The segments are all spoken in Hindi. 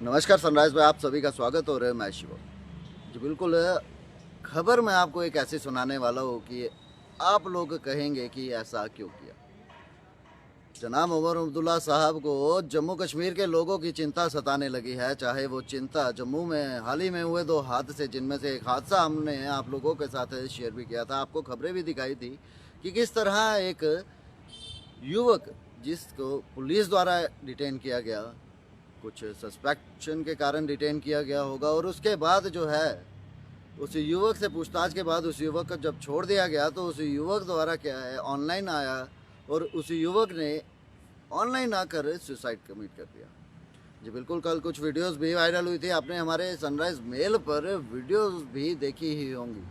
नमस्कार सनराइज में आप सभी का स्वागत हो रहा है। मैं शिव जी बिल्कुल। खबर मैं आपको एक ऐसी सुनाने वाला हूँ कि आप लोग कहेंगे कि ऐसा क्यों किया। जनाब उमर अब्दुल्ला साहब को जम्मू कश्मीर के लोगों की चिंता सताने लगी है। चाहे वो चिंता जम्मू में हाल ही में हुए 2 हादसे, जिनमें से एक हादसा हमने आप लोगों के साथ शेयर भी किया था, आपको खबरें भी दिखाई थी कि किस तरह एक युवक जिसको पुलिस द्वारा डिटेन किया गया, कुछ सस्पेक्शन के कारण डिटेन किया गया होगा, और उसके बाद जो है उस युवक से पूछताछ के बाद उस युवक को जब छोड़ दिया गया तो उस युवक द्वारा क्या है ऑनलाइन आया और उस युवक ने ऑनलाइन आकर सुसाइड कमिट कर दिया। जी बिल्कुल, कल कुछ वीडियोस भी वायरल हुई थी, आपने हमारे सनराइज मेल पर वीडियोस भी देखी ही होंगी।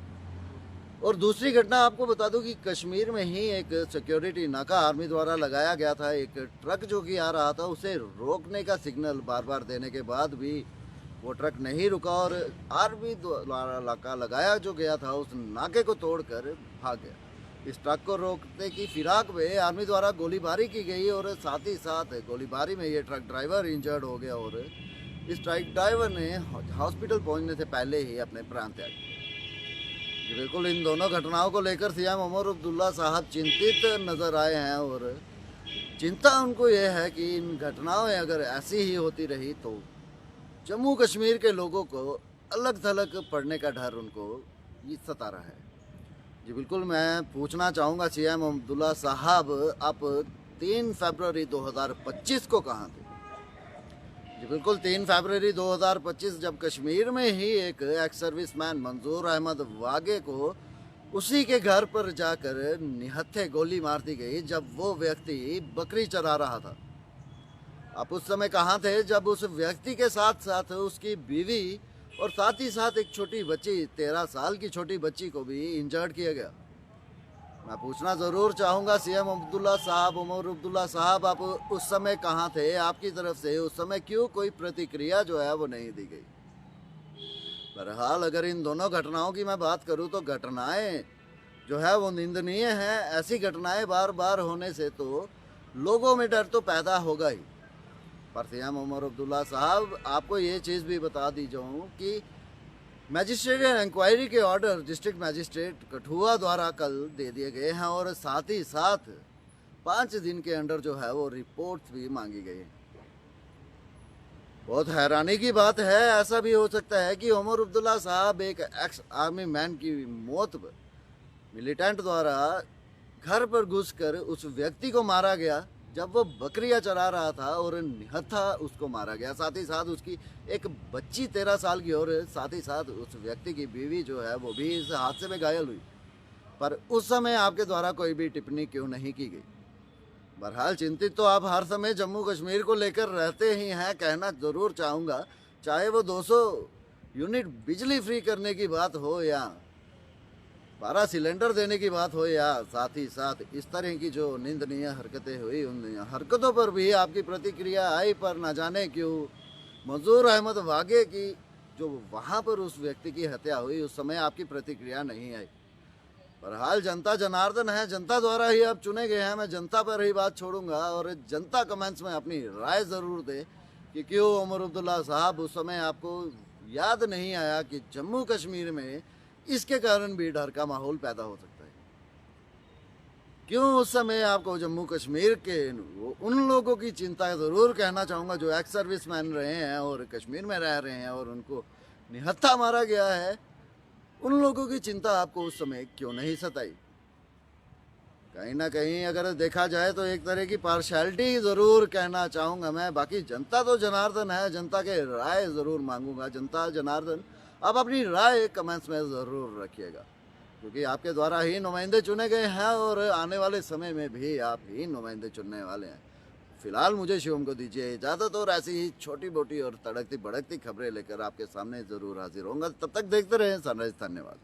और दूसरी घटना आपको बता दूं कि कश्मीर में ही एक सिक्योरिटी नाका आर्मी द्वारा लगाया गया था। एक ट्रक जो कि आ रहा था उसे रोकने का सिग्नल बार बार देने के बाद भी वो ट्रक नहीं रुका और आर्मी द्वारा नाका लगाया जो गया था उस नाके को तोड़कर भाग गया। इस ट्रक को रोकने की फिराक में आर्मी द्वारा गोलीबारी की गई और साथ ही साथ गोलीबारी में ये ट्रक ड्राइवर इंजर्ड हो गया और इस ट्रक ड्राइवर ने हॉस्पिटल पहुंचने से पहले ही अपने प्राण त्याग दिए। जी बिल्कुल, इन दोनों घटनाओं को लेकर सीएम उमर अब्दुल्ला साहब चिंतित नजर आए हैं और चिंता उनको ये है कि इन घटनाएं अगर ऐसी ही होती रही तो जम्मू कश्मीर के लोगों को अलग थलग पड़ने का डर उनको ये सता रहा है। जी बिल्कुल, मैं पूछना चाहूँगा सीएम अब्दुल्ला साहब, आप 3 फरवरी 2025 को कहाँ थे? जी बिल्कुल, 3 फरवरी 2025 जब कश्मीर में ही एक एक्स सर्विसमैन मंजूर अहमद वागे को उसी के घर पर जाकर निहत्थे गोली मार दी गई जब वो व्यक्ति बकरी चरा रहा था। आप उस समय कहाँ थे जब उस व्यक्ति के साथ साथ उसकी बीवी और साथ ही साथ एक छोटी बच्ची, 13 साल की छोटी बच्ची को भी इंजर्ड किया गया? मैं पूछना ज़रूर चाहूँगा सीएम अब्दुल्ला साहब, उमर अब्दुल्ला साहब, आप उस समय कहाँ थे? आपकी तरफ से उस समय क्यों कोई प्रतिक्रिया जो है वो नहीं दी गई? बहरहाल अगर इन दोनों घटनाओं की मैं बात करूँ तो घटनाएं जो है वो निंदनीय हैं। ऐसी घटनाएं बार बार होने से तो लोगों में डर तो पैदा होगा ही। पर सीएम उमर अब्दुल्ला साहब, आपको ये चीज़ भी बता दी जाऊँ कि मैजिस्ट्रेट इंक्वायरी के ऑर्डर डिस्ट्रिक्ट मैजिस्ट्रेट कठुआ द्वारा कल दे दिए गए हैं और साथ ही साथ 5 दिन के अंदर जो है वो रिपोर्ट भी मांगी गई। बहुत हैरानी की बात है, ऐसा भी हो सकता है कि उमर अब्दुल्ला साहब एक एक्स आर्मी मैन की मौत पर मिलिटेंट द्वारा घर पर घुसकर उस व्यक्ति को मारा गया जब वो बकरियां चरा रहा था और निहत्था उसको मारा गया। साथ ही साथ उसकी एक बच्ची 13 साल की और साथ ही साथ उस व्यक्ति की बीवी जो है वो भी इस हादसे में घायल हुई। पर उस समय आपके द्वारा कोई भी टिप्पणी क्यों नहीं की गई? बहरहाल चिंतित तो आप हर समय जम्मू कश्मीर को लेकर रहते ही हैं। कहना ज़रूर चाहूँगा, चाहे वो 200 यूनिट बिजली फ्री करने की बात हो या 12 सिलेंडर देने की बात हो या साथ ही साथ इस तरह की जो निंदनीय हरकतें हुई, उन हरकतों पर भी आपकी प्रतिक्रिया आई। पर न जाने क्यों मंजूर अहमद वागे की जो वहाँ पर उस व्यक्ति की हत्या हुई उस समय आपकी प्रतिक्रिया नहीं आई। बहरहाल जनता जनार्दन है, जनता द्वारा ही आप चुने गए हैं। मैं जनता पर ही बात छोड़ूंगा और जनता कमेंट्स में अपनी राय ज़रूर दे कि क्यों उमर अब्दुल्ला साहब उस समय आपको याद नहीं आया कि जम्मू कश्मीर में इसके कारण भी डर का माहौल पैदा हो सकता है। क्यों उस समय आपको जम्मू कश्मीर के उन लोगों की चिंता ज़रूर कहना चाहूँगा जो एक्स सर्विस मैन रहे हैं और कश्मीर में रह रहे हैं और उनको निहत्था मारा गया है, उन लोगों की चिंता आपको उस समय क्यों नहीं सताई? कहीं ना कहीं अगर देखा जाए तो एक तरह की पार्शैलिटी ज़रूर कहना चाहूँगा मैं। बाकी जनता तो जनार्दन है, जनता के राय ज़रूर मांगूंगा। जनता जनार्दन, आप अपनी राय कमेंट्स में ज़रूर रखिएगा क्योंकि आपके द्वारा ही नुमाइंदे चुने गए हैं और आने वाले समय में भी आप ही नुमाइंदे चुनने वाले हैं। फिलहाल मुझे शिवम को दीजिए इजाज़त और ऐसी ही छोटी मोटी और तड़कती भड़कती खबरें लेकर आपके सामने ज़रूर हाजिर होऊंगा। तब तक देखते रहें सनराइज। धन्यवाद।